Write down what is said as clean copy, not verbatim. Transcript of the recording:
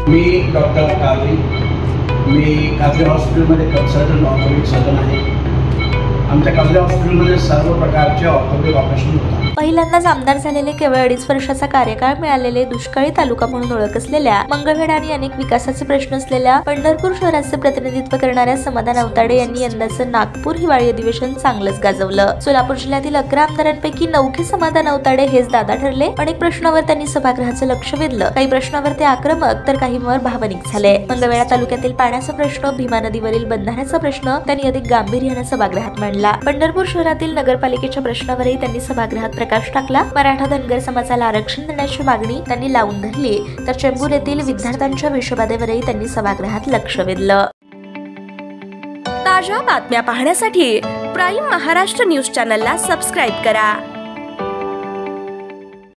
मी doctor Qadri, मी कादरी हॉस्पिटलमध्ये consultant orthopaedic surgeon आहे। आमच्या कादरी हॉस्पिटलमध्ये सर्व प्रकारचे ऑर्थोपेडिक ऑपरेशन होतात। पहिल्यांदाच आमदार झालेले केवळ 2.5 वर्षाचा कार्यकाळ मिळालेले दुष्काळी तालुका म्हणून ओळख असलेल्या मंगळवेढा आणि अनेक विकासाचे प्रश्न असलेल्या पंढरपूर शहराचे प्रतिनिधित्व करणाऱ्या समाधान अवताडे यांनी यंदाचं नागपूर हिवाळी अधिवेशन चांगलंच गाजवलं। सोलापूर जिल्ह्यातील 11 आमदारांपैकी 9 समाधान अवताडे हेच दादा ठरले। अनेक प्रश्नांवर त्यांनी सभागृहाचं लक्ष वेधलं। काही प्रश्नांवर ते आक्रमक तर काहींवर भावनिक झाले। मंगळवेढा तालुक्यातील पाण्याचा प्रश्न, भीमा नदीवरील बंधाऱ्याचा प्रश्न त्यांनी अधिक गांभीर्याने सभागृहात मांडला। पंढरपूर शहरातील नगरपालिकेच्या प्रश्नावरही त्यांनी सभागृहात प्रकाश टाकला। मराठा धनगर समाजाला आरक्षण देण्याची मागणी त्यांनी लावून धरली, तर चेंबूर येथील विद्यार्थ्यांच्या विषबाधेवरही त्यांनी सभागृहात लक्ष वेधलं। ताज्या बातम्या पाहण्यासाठी प्राईम महाराष्ट्र न्यूज चॅनलला सबस्क्राईब करा।